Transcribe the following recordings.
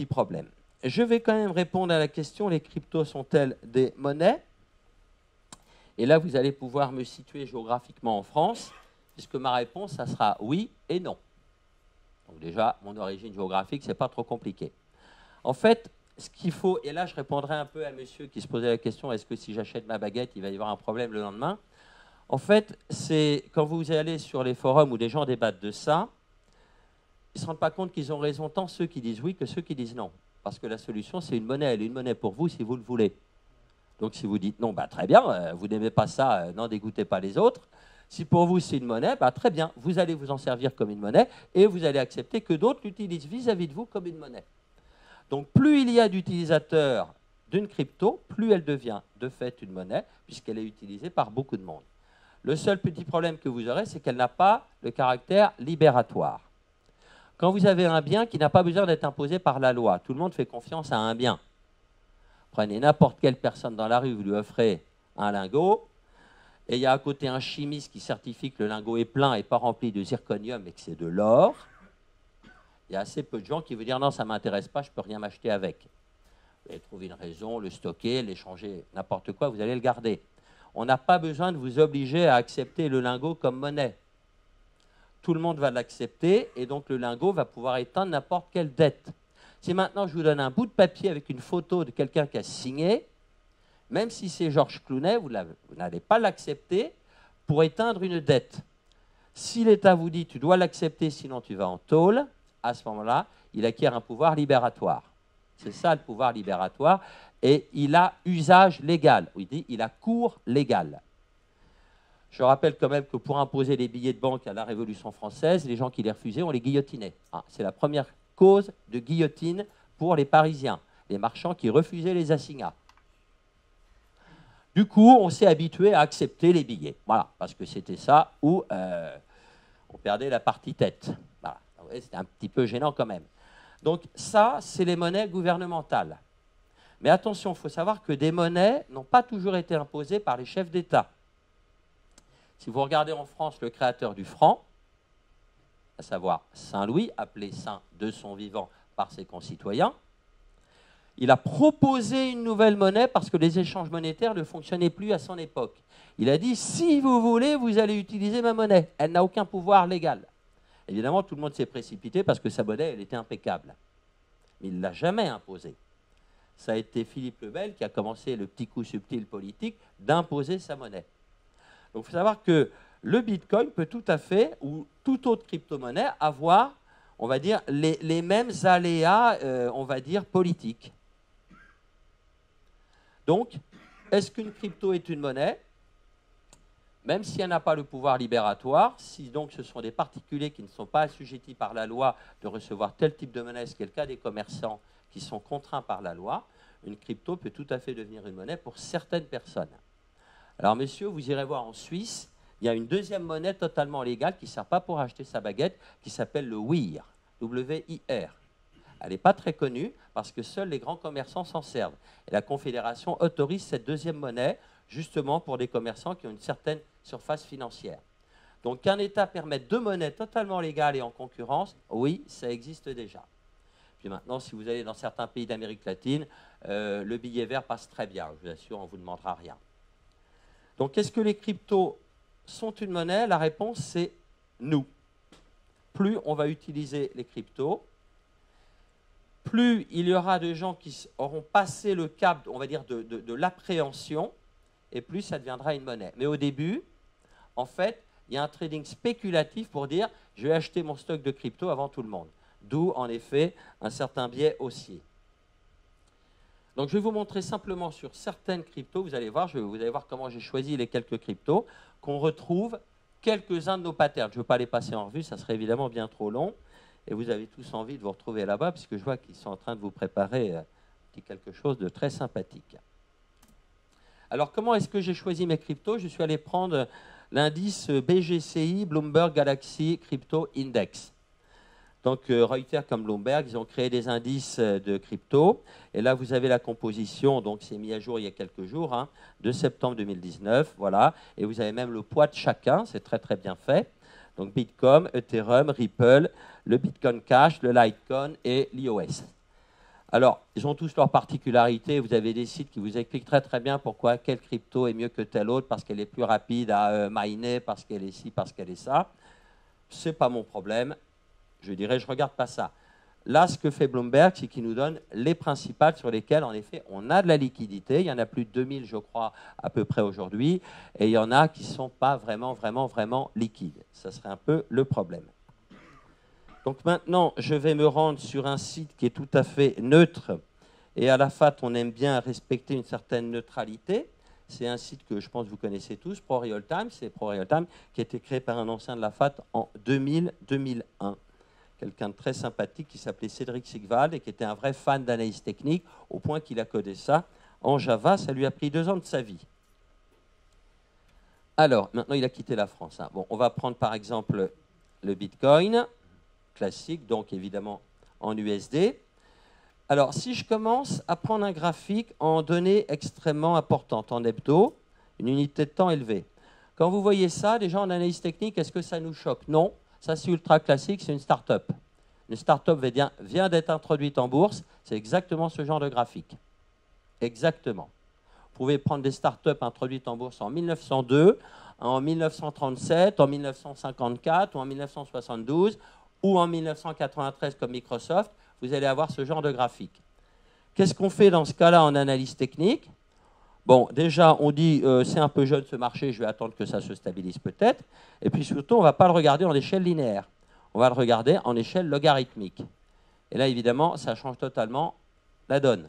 petit problème. Je vais quand même répondre à la question, les cryptos sont-elles des monnaies? Et là, vous allez pouvoir me situer géographiquement en France, puisque ma réponse, ça sera oui et non. Donc déjà, mon origine géographique, ce n'est pas trop compliqué. En fait, ce qu'il faut, et là je répondrai un peu à monsieur qui se posait la question, est-ce que si j'achète ma baguette, il va y avoir un problème le lendemain? En fait, c'est quand vous allez sur les forums où des gens débattent de ça, ils ne se rendent pas compte qu'ils ont raison tant ceux qui disent oui que ceux qui disent non. Parce que la solution, c'est une monnaie. Elle est une monnaie pour vous si vous le voulez. Donc si vous dites non, bah, très bien, vous n'aimez pas ça, n'en dégoûtez pas les autres. Si pour vous c'est une monnaie, bah, très bien, vous allez vous en servir comme une monnaie et vous allez accepter que d'autres l'utilisent vis-à-vis de vous comme une monnaie. Donc plus il y a d'utilisateurs d'une crypto, plus elle devient de fait une monnaie, puisqu'elle est utilisée par beaucoup de monde. Le seul petit problème que vous aurez, c'est qu'elle n'a pas le caractère libératoire. Quand vous avez un bien qui n'a pas besoin d'être imposé par la loi, tout le monde fait confiance à un bien. Prenez n'importe quelle personne dans la rue, vous lui offrez un lingot, et il y a à côté un chimiste qui certifie que le lingot est plein et pas rempli de zirconium et que c'est de l'or. Il y a assez peu de gens qui vont dire non, ça ne m'intéresse pas, je ne peux rien m'acheter avec. Vous allez trouver une raison, le stocker, l'échanger, n'importe quoi, vous allez le garder. On n'a pas besoin de vous obliger à accepter le lingot comme monnaie. Tout le monde va l'accepter et donc le lingot va pouvoir éteindre n'importe quelle dette. Si maintenant je vous donne un bout de papier avec une photo de quelqu'un qui a signé, même si c'est Georges Clooney, vous n'allez pas l'accepter pour éteindre une dette. Si l'État vous dit tu dois l'accepter sinon tu vas en tôle, à ce moment-là, il acquiert un pouvoir libératoire. C'est ça le pouvoir libératoire et il a usage légal. Il dit il a cours légal. Je rappelle quand même que pour imposer les billets de banque à la Révolution française, les gens qui les refusaient, on les guillotinait. Ah, c'est la première cause de guillotine pour les Parisiens, les marchands qui refusaient les assignats. Du coup, on s'est habitué à accepter les billets. Voilà, parce que c'était ça où on perdait la partie tête. Voilà. C'était un petit peu gênant quand même. Donc ça, c'est les monnaies gouvernementales. Mais attention, il faut savoir que des monnaies n'ont pas toujours été imposées par les chefs d'État. Si vous regardez en France le créateur du franc, à savoir Saint-Louis, appelé saint de son vivant par ses concitoyens, il a proposé une nouvelle monnaie parce que les échanges monétaires ne fonctionnaient plus à son époque. Il a dit, si vous voulez, vous allez utiliser ma monnaie. Elle n'a aucun pouvoir légal. Évidemment, tout le monde s'est précipité parce que sa monnaie, elle était impeccable. Mais il ne l'a jamais imposée. Ça a été Philippe le Bel qui a commencé le petit coup subtil politique d'imposer sa monnaie. Donc, il faut savoir que le Bitcoin peut tout à fait, ou toute autre crypto-monnaie, avoir, on va dire, les mêmes aléas, on va dire, politiques. Donc, est-ce qu'une crypto est une monnaie? Même si elle n'a pas le pouvoir libératoire, si donc ce sont des particuliers qui ne sont pas assujettis par la loi de recevoir tel type de monnaie, ce qui est le cas des commerçants qui sont contraints par la loi, une crypto peut tout à fait devenir une monnaie pour certaines personnes. Alors, messieurs, vous irez voir en Suisse, il y a une deuxième monnaie totalement légale qui ne sert pas pour acheter sa baguette, qui s'appelle le WIR, W-I-R. Elle n'est pas très connue parce que seuls les grands commerçants s'en servent. Et la Confédération autorise cette deuxième monnaie justement pour des commerçants qui ont une certaine surface financière. Donc, qu'un État permette deux monnaies totalement légales et en concurrence, oui, ça existe déjà. Puis maintenant, si vous allez dans certains pays d'Amérique latine, le billet vert passe très bien, je vous assure, on ne vous demandera rien. Donc, est-ce que les cryptos sont une monnaie? La réponse, c'est non. Plus on va utiliser les cryptos, plus il y aura de gens qui auront passé le cap, on va dire, de l'appréhension, et plus ça deviendra une monnaie. Mais au début, en fait, il y a un trading spéculatif pour dire « je vais acheter mon stock de crypto avant tout le monde ». D'où, en effet, un certain biais haussier. Donc, je vais vous montrer simplement sur certaines cryptos, vous allez voir comment j'ai choisi les quelques cryptos, qu'on retrouve quelques-uns de nos patterns. Je ne veux pas les passer en revue, ça serait évidemment bien trop long. Et vous avez tous envie de vous retrouver là-bas, puisque je vois qu'ils sont en train de vous préparer quelque chose de très sympathique. Alors, comment est-ce que j'ai choisi mes cryptos? Je suis allé prendre l'indice BGCI, Bloomberg Galaxy Crypto Index. Donc, Reuters comme Bloomberg, ils ont créé des indices de crypto. Et là, vous avez la composition, donc c'est mis à jour il y a quelques jours, hein, de septembre 2019, voilà. Et vous avez même le poids de chacun, c'est très très bien fait. Donc, Bitcoin, Ethereum, Ripple, le Bitcoin Cash, le Litecoin et l'IOS. Alors, ils ont tous leurs particularités. Vous avez des sites qui vous expliquent très très bien pourquoi quelle crypto est mieux que telle autre, parce qu'elle est plus rapide à miner, parce qu'elle est ci, parce qu'elle est ça. Ce n'est pas mon problème. Je dirais, je ne regarde pas ça. Là, ce que fait Bloomberg, c'est qu'il nous donne les principales sur lesquelles, en effet, on a de la liquidité. Il y en a plus de 2000, je crois, à peu près aujourd'hui. Et il y en a qui ne sont pas vraiment liquides. Ça serait un peu le problème. Donc maintenant, je vais me rendre sur un site qui est tout à fait neutre. Et à la FAT, on aime bien respecter une certaine neutralité. C'est un site que je pense que vous connaissez tous, ProRealTime. C'est ProRealTime qui a été créé par un ancien de la FAT en 2000-2001. Quelqu'un de très sympathique qui s'appelait Cédric Sigvald et qui était un vrai fan d'analyse technique, au point qu'il a codé ça en Java. Ça lui a pris 2 ans de sa vie. Alors, maintenant, il a quitté la France. Hein. Bon, on va prendre par exemple le Bitcoin, classique, donc évidemment en USD. Alors, si je commence à prendre un graphique en données extrêmement importantes, en hebdo, une unité de temps élevée. Quand vous voyez ça, déjà en analyse technique, est-ce que ça nous choque? Non. Ça, c'est ultra classique, c'est une start-up. Une start-up vient d'être introduite en bourse, c'est exactement ce genre de graphique. Exactement. Vous pouvez prendre des start-up introduites en bourse en 1902, en 1937, en 1954 ou en 1972 ou en 1993 comme Microsoft, vous allez avoir ce genre de graphique. Qu'est-ce qu'on fait dans ce cas-là en analyse technique? Bon, déjà, on dit c'est un peu jeune ce marché, je vais attendre que ça se stabilise peut-être. Et puis surtout, on ne va pas le regarder en échelle linéaire. On va le regarder en échelle logarithmique. Et là, évidemment, ça change totalement la donne.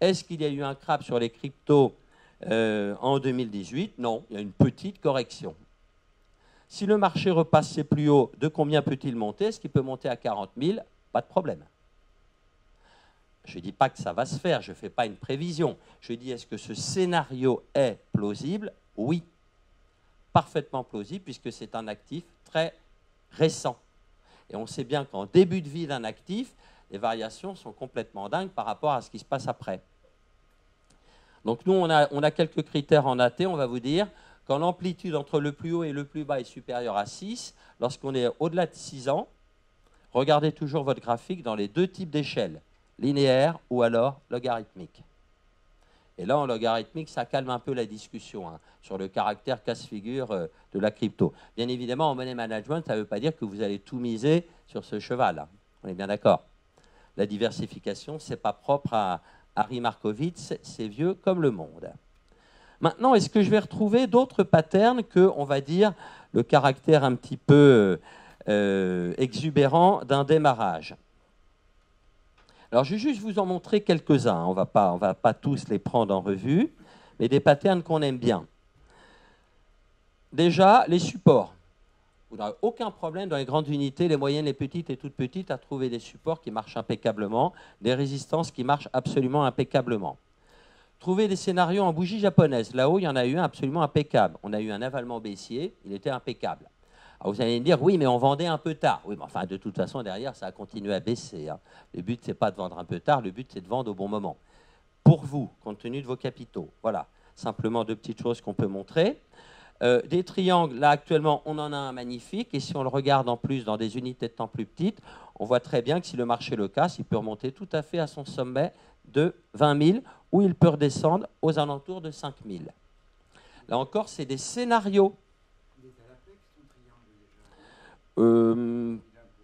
Est-ce qu'il y a eu un crash sur les cryptos en 2018? Non, il y a une petite correction. Si le marché repasse ses plus hauts, de combien peut-il monter? Est-ce qu'il peut monter à 40 000? Pas de problème. Je ne dis pas que ça va se faire, je ne fais pas une prévision. Je dis, est-ce que ce scénario est plausible? Oui, parfaitement plausible, puisque c'est un actif très récent. Et on sait bien qu'en début de vie d'un actif, les variations sont complètement dingues par rapport à ce qui se passe après. Donc nous, on a quelques critères en AT, on va vous dire, quand l'amplitude entre le plus haut et le plus bas est supérieure à 6, lorsqu'on est au-delà de 6 ans, regardez toujours votre graphique dans les 2 types d'échelles, linéaire ou alors logarithmique. Et là, en logarithmique, ça calme un peu la discussion hein, sur le caractère casse-figure de la crypto. Bien évidemment, en money management, ça ne veut pas dire que vous allez tout miser sur ce cheval. Hein. On est bien d'accord. La diversification, ce n'est pas propre à Harry Markowitz, c'est vieux comme le monde. Maintenant, est-ce que je vais retrouver d'autres patterns que, on va dire, le caractère un petit peu exubérant d'un démarrage? Alors, je vais juste vous en montrer quelques-uns. On va pas tous les prendre en revue, mais des patterns qu'on aime bien. Déjà, les supports. Vous n'aurez aucun problème dans les grandes unités, les moyennes, les petites et toutes petites, à trouver des supports qui marchent impeccablement, des résistances qui marchent absolument impeccablement. Trouver des scénarios en bougie japonaise. Là-haut, il y en a eu un absolument impeccable. On a eu un avalement baissier, il était impeccable. Alors vous allez me dire, oui, mais on vendait un peu tard. Oui, mais enfin, de toute façon, derrière, ça a continué à baisser. Hein. Le but, ce n'est pas de vendre un peu tard, le but, c'est de vendre au bon moment. Pour vous, compte tenu de vos capitaux. Voilà, simplement 2 petites choses qu'on peut montrer. Des triangles, là, actuellement, on en a un magnifique. Et si on le regarde en plus dans des unités de temps plus petites, on voit très bien que si le marché le casse, il peut remonter tout à fait à son sommet de 20 000, ou il peut redescendre aux alentours de 5 000. Là encore, c'est des scénarios.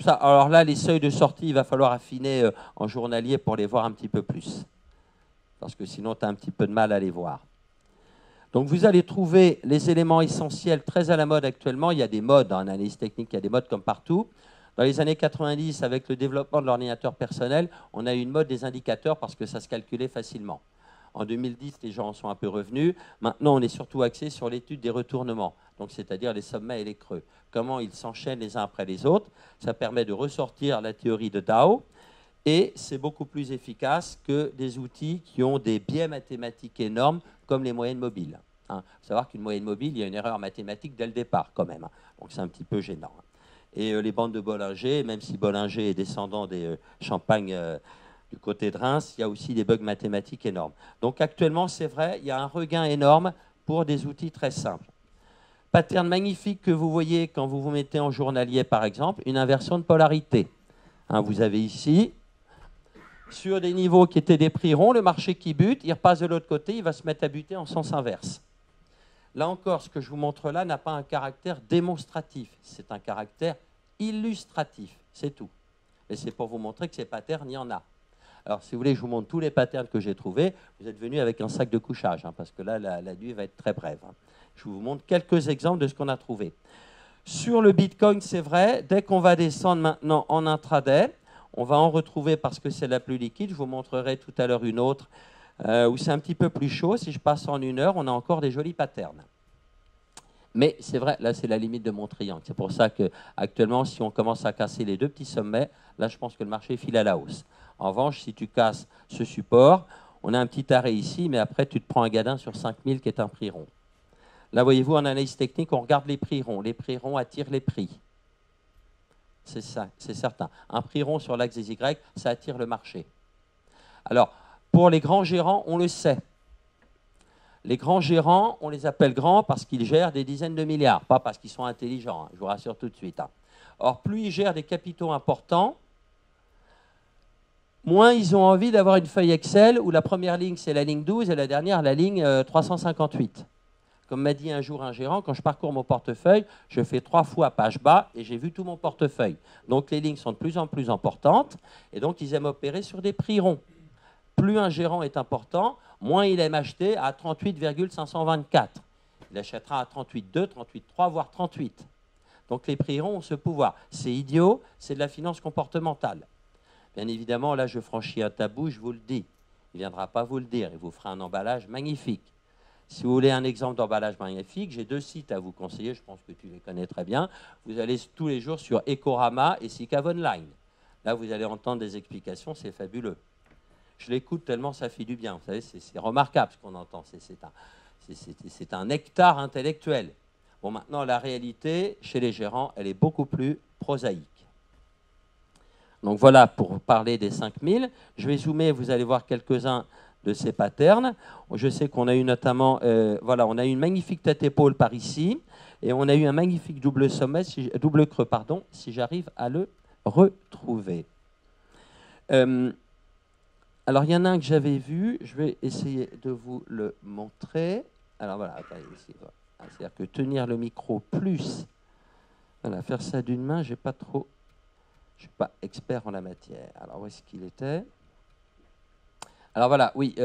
Alors là, les seuils de sortie, il va falloir affiner en journalier pour les voir un petit peu plus. Parce que sinon, tu as un petit peu de mal à les voir. Donc, vous allez trouver les éléments essentiels très à la mode actuellement. Il y a des modes en analyse technique, il y a des modes comme partout. Dans les années 90, avec le développement de l'ordinateur personnel, on a eu une mode des indicateurs parce que ça se calculait facilement. En 2010, les gens en sont un peu revenus. Maintenant, on est surtout axé sur l'étude des retournements, donc c'est-à-dire les sommets et les creux. Comment ils s'enchaînent les uns après les autres. Ça permet de ressortir la théorie de Dow et c'est beaucoup plus efficace que des outils qui ont des biais mathématiques énormes comme les moyennes mobiles. Il faut savoir qu'une moyenne mobile, il y a une erreur mathématique dès le départ quand même. Donc c'est un petit peu gênant. Et les bandes de Bollinger, même si Bollinger est descendant des Champagne du côté de Reims, il y a aussi des bugs mathématiques énormes. Donc actuellement, c'est vrai, il y a un regain énorme pour des outils très simples. Pattern magnifique que vous voyez quand vous vous mettez en journalier, par exemple, une inversion de polarité. Vous avez ici, sur des niveaux qui étaient des prix ronds, le marché qui bute, il repasse de l'autre côté, il va se mettre à buter en sens inverse. Là encore, ce que je vous montre là n'a pas un caractère démonstratif, c'est un caractère illustratif, c'est tout. Et c'est pour vous montrer que ces patterns, il y en a. Alors, si vous voulez, je vous montre tous les patterns que j'ai trouvés. Vous êtes venu avec un sac de couchage, parce que là, la nuit va être très brève. Je vous montre quelques exemples de ce qu'on a trouvé. Sur le Bitcoin, c'est vrai, dès qu'on va descendre maintenant en intraday, on va en retrouver parce que c'est la plus liquide. Je vous montrerai tout à l'heure une autre où c'est un petit peu plus chaud. Si je passe en 1 heure, on a encore des jolis patterns. Mais c'est vrai, là, c'est la limite de mon triangle. C'est pour ça qu'actuellement, si on commence à casser les 2 petits sommets, là, je pense que le marché file à la hausse. En revanche, si tu casses ce support, on a un petit arrêt ici, mais après, tu te prends un gadin sur 5000 qui est un prix rond. Là, voyez-vous, en analyse technique, on regarde les prix ronds. Les prix ronds attirent les prix. C'est ça, c'est certain. Un prix rond sur l'axe des Y, ça attire le marché. Alors, pour les grands gérants, on le sait. Les grands gérants, on les appelle grands parce qu'ils gèrent des dizaines de milliards, pas parce qu'ils sont intelligents, je vous rassure tout de suite. Or, plus ils gèrent des capitaux importants, moins ils ont envie d'avoir une feuille Excel où la première ligne, c'est la ligne 12 et la dernière, la ligne 358. Comme m'a dit un jour un gérant, quand je parcours mon portefeuille, je fais 3 fois page bas et j'ai vu tout mon portefeuille. Donc les lignes sont de plus en plus importantes et donc ils aiment opérer sur des prix ronds. Plus un gérant est important, moins il aime acheter à 38,524. Il achètera à 38,2, 38,3, voire 38. Donc les prix ronds ont ce pouvoir. C'est idiot, c'est de la finance comportementale. Bien évidemment, là je franchis un tabou, je vous le dis. Il ne viendra pas vous le dire, il vous fera un emballage magnifique. Si vous voulez un exemple d'emballage magnifique, j'ai 2 sites à vous conseiller, je pense que tu les connais très bien. Vous allez tous les jours sur Ecorama et Sicave Online. Là, vous allez entendre des explications, c'est fabuleux. Je l'écoute tellement ça fait du bien. Vous savez, c'est remarquable ce qu'on entend. C'est un nectar intellectuel. Bon, maintenant, la réalité, chez les gérants, elle est beaucoup plus prosaïque. Donc voilà, pour parler des 5000. Je vais zoomer, vous allez voir quelques-uns de ces patterns. Je sais qu'on a eu notamment, voilà, on a eu une magnifique tête-épaule par ici, et on a eu un magnifique double sommet, double creux, pardon, si j'arrive à le retrouver. Alors, il y en a un que j'avais vu, je vais essayer de vous le montrer. Alors voilà, c'est-à-dire que tenir le micro plus, voilà, faire ça d'une main, je ne suis pas expert en la matière. Alors, où est-ce qu'il était ? Alors voilà, oui,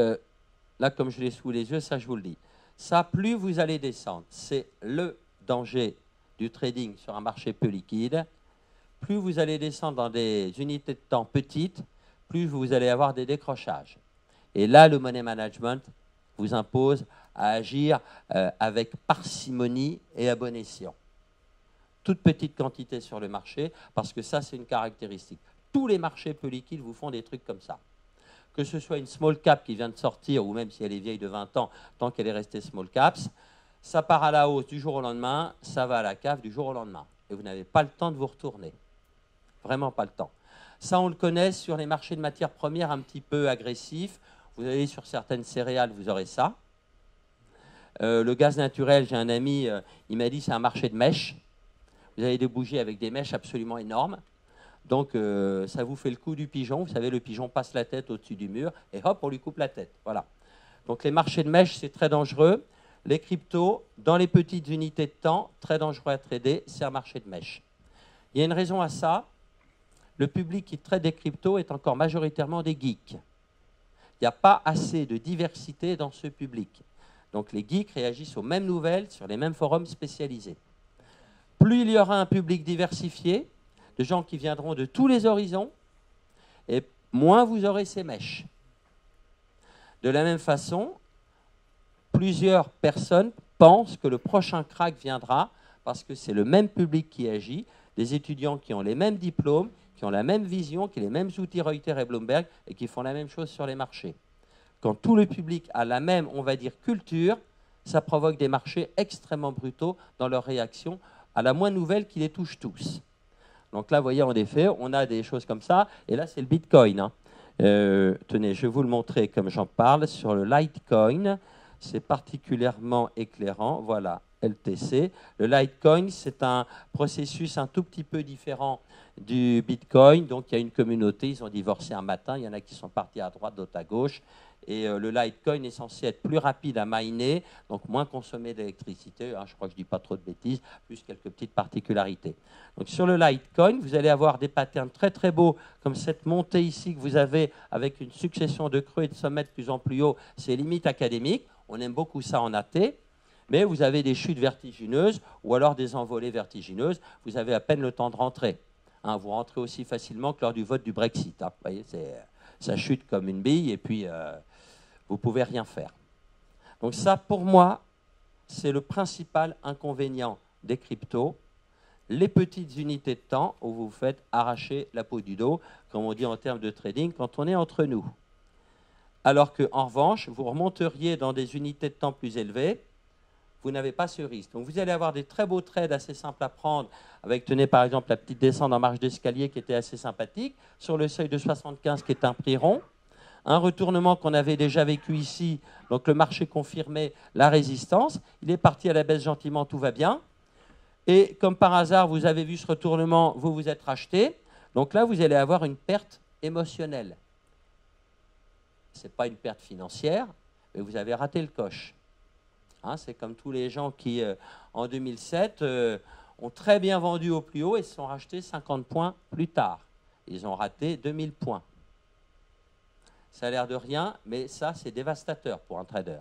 là, comme je l'ai sous les yeux, ça, je vous le dis. Ça, plus vous allez descendre, c'est le danger du trading sur un marché peu liquide. Plus vous allez descendre dans des unités de temps petites, plus vous allez avoir des décrochages. Et là, le money management vous impose à agir avec parcimonie et à bon escient. Toute petite quantité sur le marché, parce que ça, c'est une caractéristique. Tous les marchés peu liquides vous font des trucs comme ça. Que ce soit une small cap qui vient de sortir, ou même si elle est vieille de 20 ans, tant qu'elle est restée small caps, ça part à la hausse du jour au lendemain, ça va à la cave du jour au lendemain. Et vous n'avez pas le temps de vous retourner. Vraiment pas le temps. Ça, on le connaît sur les marchés de matières premières un petit peu agressifs. Vous allez sur certaines céréales, vous aurez ça. Le gaz naturel, j'ai un ami, il m'a dit c'est un marché de mèches. Vous avez des bougies avec des mèches absolument énormes. Donc, ça vous fait le coup du pigeon. Vous savez, le pigeon passe la tête au-dessus du mur et hop, on lui coupe la tête. Voilà. Donc, les marchés de mèches, c'est très dangereux. Les cryptos, dans les petites unités de temps, très dangereux à trader, c'est un marché de mèches. Il y a une raison à ça. Le public qui trade des cryptos est encore majoritairement des geeks. Il n'y a pas assez de diversité dans ce public. Donc, les geeks réagissent aux mêmes nouvelles sur les mêmes forums spécialisés. Plus il y aura un public diversifié, de gens qui viendront de tous les horizons, et moins vous aurez ces mèches. De la même façon, plusieurs personnes pensent que le prochain crack viendra parce que c'est le même public qui agit, des étudiants qui ont les mêmes diplômes, qui ont la même vision, qui ont les mêmes outils Reuters et Bloomberg et qui font la même chose sur les marchés. Quand tout le public a la même, on va dire, culture, ça provoque des marchés extrêmement brutaux dans leur réaction à la moindre nouvelle qui les touche tous. Donc là, vous voyez, en effet, on a des choses comme ça. Et là, c'est le Bitcoin. Tenez, je vais vous le montrer comme j'en parle. Sur le Litecoin, c'est particulièrement éclairant. Voilà, LTC. Le Litecoin, c'est un processus un tout petit peu différent du Bitcoin. Donc, il y a une communauté, ils ont divorcé un matin, il y en a qui sont partis à droite, d'autres à gauche. Et le Litecoin est censé être plus rapide à miner, donc moins consommer d'électricité. Je crois que je ne dis pas trop de bêtises, plus quelques petites particularités. Donc, sur le Litecoin, vous allez avoir des patterns très très beaux, comme cette montée ici que vous avez avec une succession de creux et de sommets de plus en plus haut. C'est limite académique. On aime beaucoup ça en AT. Mais vous avez des chutes vertigineuses ou alors des envolées vertigineuses. Vous avez à peine le temps de rentrer. Vous rentrez aussi facilement que lors du vote du Brexit. Vous voyez, ça chute comme une bille et puis vous ne pouvez rien faire. Donc ça, pour moi, c'est le principal inconvénient des cryptos. Les petites unités de temps où vous vous faites arracher la peau du dos, comme on dit en termes de trading, quand on est entre nous. Alors qu'en revanche, vous remonteriez dans des unités de temps plus élevées, vous n'avez pas ce risque. Donc vous allez avoir des très beaux trades assez simples à prendre, avec, tenez par exemple, la petite descente en marge d'escalier qui était assez sympathique, sur le seuil de 75 qui est un prix rond, un retournement qu'on avait déjà vécu ici, donc le marché confirmait la résistance, il est parti à la baisse gentiment, tout va bien, et comme par hasard, vous avez vu ce retournement, vous vous êtes racheté, donc là vous allez avoir une perte émotionnelle. Ce n'est pas une perte financière, mais vous avez raté le coche. C'est comme tous les gens qui, en 2007, ont très bien vendu au plus haut et se sont rachetés 50 points plus tard. Ils ont raté 2000 points. Ça a l'air de rien, mais ça, c'est dévastateur pour un trader.